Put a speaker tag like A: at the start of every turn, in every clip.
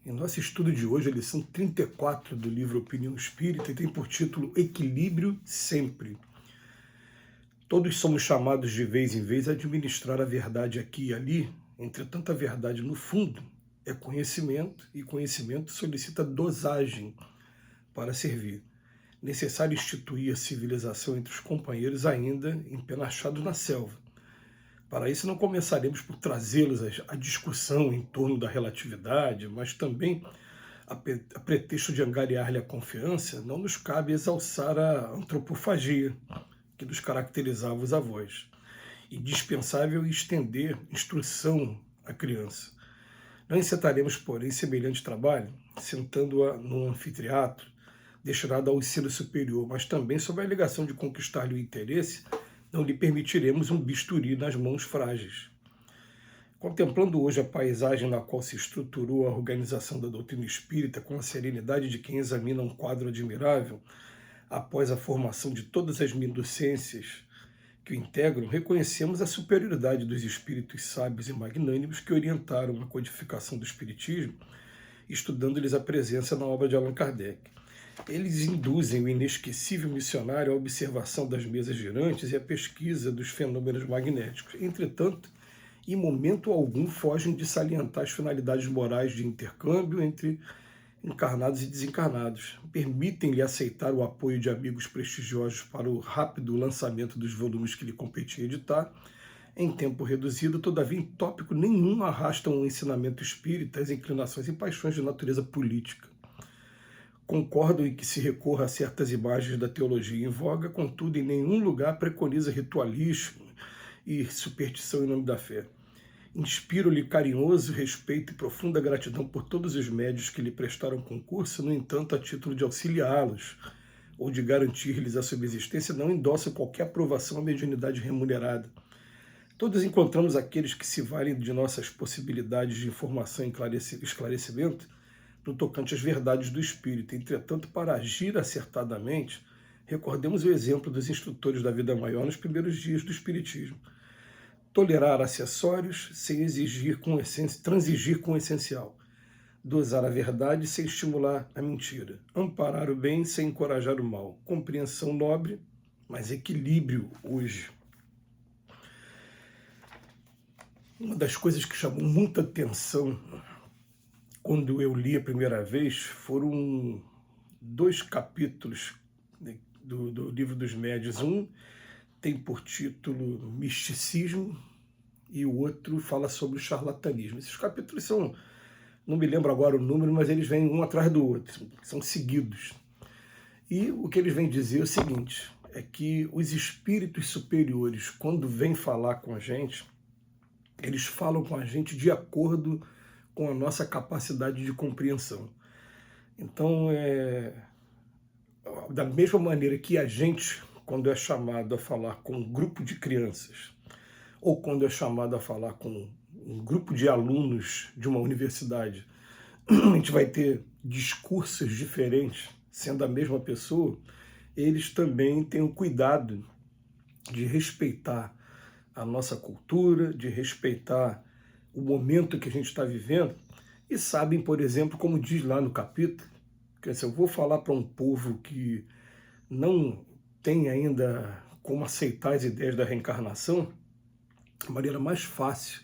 A: Em nosso estudo de hoje, a lição 34 do livro Opinião Espírita tem por título Equilíbrio Sempre. Todos somos chamados de vez em vez a administrar a verdade aqui e ali, entretanto a verdade no fundo é conhecimento e conhecimento solicita dosagem para servir. Necessário instituir a civilização entre os companheiros ainda empenachados na selva. Para isso, não começaremos por trazê-los à discussão em torno da relatividade, mas também, a pretexto de angariar-lhe a confiança, não nos cabe exalçar a antropofagia que nos caracterizava os avós. Indispensável estender instrução à criança. Não encetaremos, porém, semelhante trabalho, sentando-a num anfiteatro, destinado ao ensino superior, mas também sob a alegação de conquistar-lhe o interesse, não lhe permitiremos um bisturi nas mãos frágeis. Contemplando hoje a paisagem na qual se estruturou a organização da doutrina espírita com a serenidade de quem examina um quadro admirável, após a formação de todas as minucências que o integram, reconhecemos a superioridade dos espíritos sábios e magnânimos que orientaram a codificação do espiritismo, estudando-lhes a presença na obra de Allan Kardec. Eles induzem o inesquecível missionário à observação das mesas girantes e à pesquisa dos fenômenos magnéticos. Entretanto, em momento algum fogem de salientar as finalidades morais de intercâmbio entre encarnados e desencarnados. Permitem-lhe aceitar o apoio de amigos prestigiosos para o rápido lançamento dos volumes que lhe competia editar. Em tempo reduzido, todavia, em tópico nenhum arrastam o ensinamento espírita, as inclinações e paixões de natureza política. Concordam em que se recorra a certas imagens da teologia em voga, contudo, em nenhum lugar preconiza ritualismo e superstição em nome da fé. Inspiro-lhe carinhoso respeito e profunda gratidão por todos os médios que lhe prestaram concurso, no entanto, a título de auxiliá-los ou de garantir-lhes a subsistência, não endossa qualquer aprovação à mediunidade remunerada. Todos encontramos aqueles que se valem de nossas possibilidades de informação e esclarecimento no tocante às verdades do Espírito. Entretanto, para agir acertadamente, recordemos o exemplo dos instrutores da vida maior nos primeiros dias do Espiritismo. Tolerar acessórios sem transigir com o essencial. Dosar a verdade sem estimular a mentira. Amparar o bem sem encorajar o mal. Compreensão nobre, mas equilíbrio hoje. Uma das coisas que chamou muita atenção quando eu li a primeira vez foram 2 capítulos do Livro dos Médiuns. Um tem por título Misticismo e o outro fala sobre o charlatanismo. Esses capítulos são, não me lembro agora o número, mas eles vêm um atrás do outro, são seguidos. E o que eles vêm dizer é o seguinte, é que os espíritos superiores, quando vêm falar com a gente, eles falam com a gente de acordo com a nossa capacidade de compreensão. Então, da mesma maneira que a gente, quando é chamado a falar com um grupo de crianças, ou quando é chamado a falar com um grupo de alunos de uma universidade, a gente vai ter discursos diferentes, sendo a mesma pessoa, eles também têm o cuidado de respeitar a nossa cultura, de respeitar o momento que a gente está vivendo, e sabem, por exemplo, como diz lá no capítulo, que se eu vou falar para um povo que não tem ainda como aceitar as ideias da reencarnação, a maneira mais fácil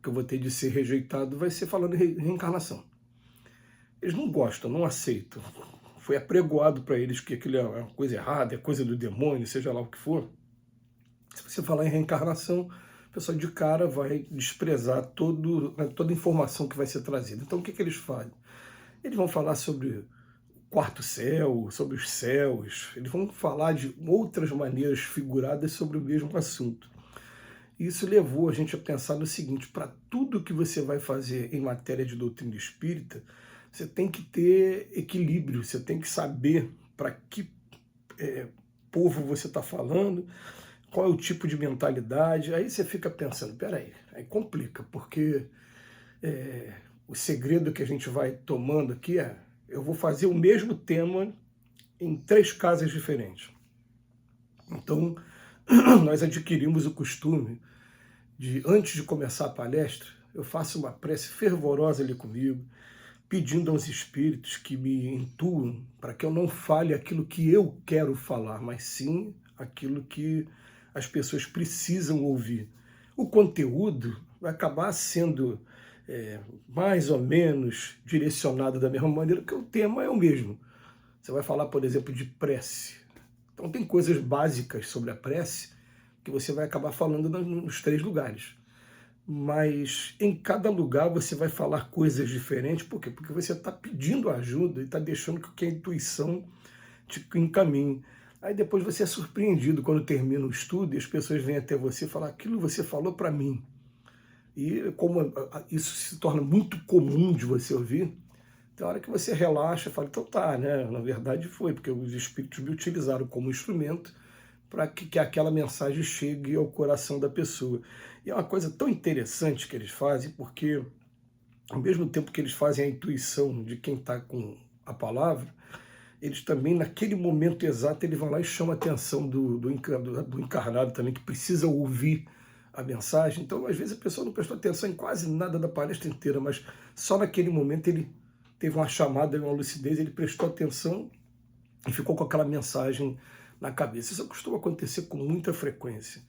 A: que eu vou ter de ser rejeitado vai ser falando em reencarnação. Eles não gostam, não aceitam. Foi apregoado para eles que aquilo é uma coisa errada, é coisa do demônio, seja lá o que for. Se você falar em reencarnação, o pessoal de cara vai desprezar toda a informação que vai ser trazida. Então o que eles fazem? Eles vão falar sobre o quarto céu, sobre os céus, eles vão falar de outras maneiras figuradas sobre o mesmo assunto. Isso levou a gente a pensar no seguinte, para tudo que você vai fazer em matéria de doutrina espírita, você tem que ter equilíbrio, você tem que saber para que povo você está falando, qual é o tipo de mentalidade. Aí você fica pensando, peraí, aí complica, porque o segredo que a gente vai tomando aqui eu vou fazer o mesmo tema em 3 casas diferentes. Então, nós adquirimos o costume de, antes de começar a palestra, eu faço uma prece fervorosa ali comigo, pedindo aos espíritos que me intuam para que eu não fale aquilo que eu quero falar, mas sim aquilo que as pessoas precisam ouvir. O conteúdo vai acabar sendo mais ou menos direcionado da mesma maneira, que o tema é o mesmo. Você vai falar, por exemplo, de prece. Então tem coisas básicas sobre a prece que você vai acabar falando nos 3 lugares. Mas em cada lugar você vai falar coisas diferentes. Por quê? Porque você está pedindo ajuda e está deixando que a intuição te encaminhe. Aí depois você é surpreendido quando termina o estudo e as pessoas vêm até você e falam: aquilo você falou para mim. E como isso se torna muito comum de você ouvir, tem hora que você relaxa e fala: então tá, né? Na verdade foi, porque os espíritos me utilizaram como instrumento para que aquela mensagem chegue ao coração da pessoa. E é uma coisa tão interessante que eles fazem, porque ao mesmo tempo que eles fazem a intuição de quem está com a palavra, eles também, naquele momento exato, eles vão lá e chamam a atenção do encarnado também, que precisa ouvir a mensagem. Então, às vezes, a pessoa não prestou atenção em quase nada da palestra inteira, mas só naquele momento ele teve uma chamada, uma lucidez, ele prestou atenção e ficou com aquela mensagem na cabeça. Isso costuma acontecer com muita frequência.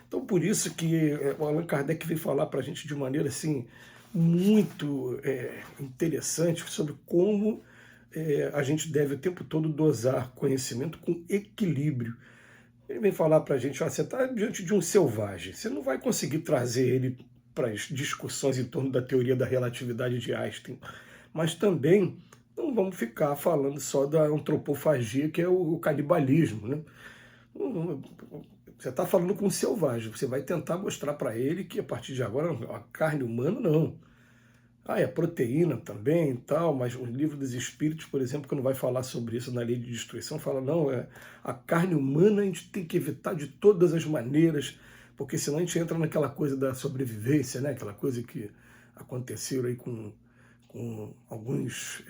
A: Então, por isso que o Allan Kardec veio falar para a gente de maneira assim, muito interessante sobre como a gente deve o tempo todo dosar conhecimento com equilíbrio. Ele vem falar para a gente: você está diante de um selvagem, você não vai conseguir trazer ele para as discussões em torno da teoria da relatividade de Einstein, mas também não vamos ficar falando só da antropofagia, que é o canibalismo, né? Você está falando com um selvagem, você vai tentar mostrar para ele que a partir de agora a carne humana não. É proteína também e tal, mas o Livro dos Espíritos, por exemplo, que não vai falar sobre isso na Lei de Destruição, fala: não, a carne humana a gente tem que evitar de todas as maneiras, porque senão a gente entra naquela coisa da sobrevivência, né? Aquela coisa que aconteceu aí com alguns...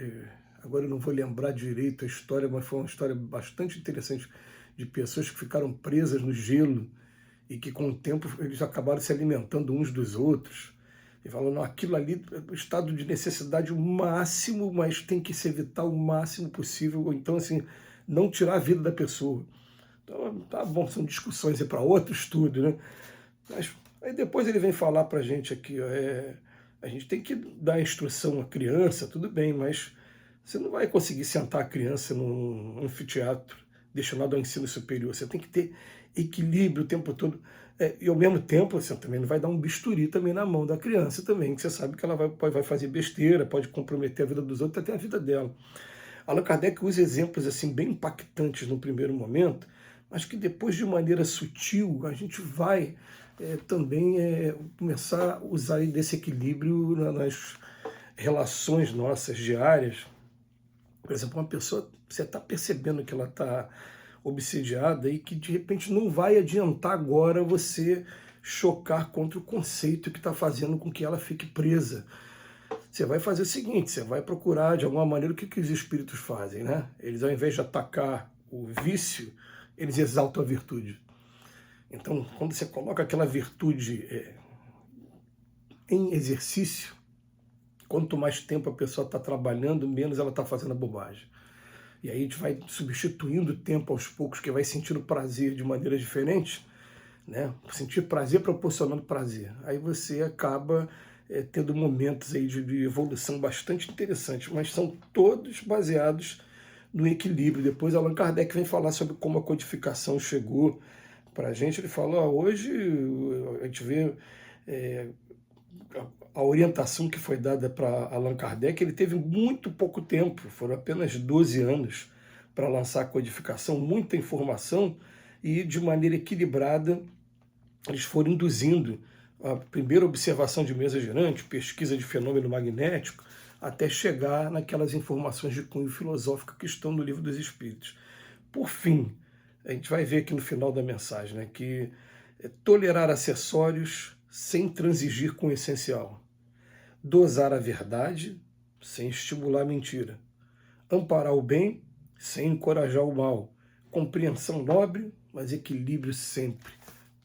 A: agora eu não vou lembrar direito a história, mas foi uma história bastante interessante de pessoas que ficaram presas no gelo e que com o tempo eles acabaram se alimentando uns dos outros. E falando: aquilo ali é um estado de necessidade o máximo, mas tem que se evitar o máximo possível, ou então assim, não tirar a vida da pessoa. Então, tá bom, são discussões para outro estudo, né? Mas aí depois ele vem falar para a gente aqui: a gente tem que dar instrução à criança, tudo bem, mas você não vai conseguir sentar a criança num anfiteatro destinado ao ensino superior. Você tem que ter equilíbrio o tempo todo. E ao mesmo tempo, você também não vai dar um bisturi também na mão da criança também, que você sabe que ela vai fazer besteira, pode comprometer a vida dos outros, até a vida dela. Allan Kardec usa exemplos assim bem impactantes no primeiro momento, mas que depois, de maneira sutil, a gente vai também começar a usar desse equilíbrio nas relações nossas diárias. Por exemplo, uma pessoa, você está percebendo que ela está obsediada e que de repente não vai adiantar agora você chocar contra o conceito que está fazendo com que ela fique presa. Você vai fazer o seguinte: você vai procurar de alguma maneira o que os espíritos fazem, né? Eles, ao invés de atacar o vício, eles exaltam a virtude. Então, quando você coloca aquela virtude em exercício, quanto mais tempo a pessoa está trabalhando, menos ela está fazendo a bobagem. E aí a gente vai substituindo o tempo aos poucos, que vai sentindo prazer de maneira diferente, né? Sentir prazer proporcionando prazer. Aí você acaba tendo momentos aí de evolução bastante interessantes, mas são todos baseados no equilíbrio. Depois Allan Kardec vem falar sobre como a codificação chegou para a gente. Ele fala: hoje a gente vê a orientação que foi dada para Allan Kardec, ele teve muito pouco tempo, foram apenas 12 anos para lançar a codificação, muita informação, e de maneira equilibrada eles foram induzindo a primeira observação de mesa girante, pesquisa de fenômeno magnético, até chegar naquelas informações de cunho filosófico que estão no Livro dos Espíritos. Por fim, a gente vai ver aqui no final da mensagem, né, que tolerar acessórios sem transigir com o essencial, dosar a verdade sem estimular a mentira, amparar o bem sem encorajar o mal, compreensão nobre, mas equilíbrio sempre.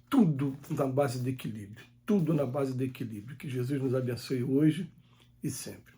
A: Tudo na base do equilíbrio. Tudo na base do equilíbrio. Que Jesus nos abençoe hoje e sempre.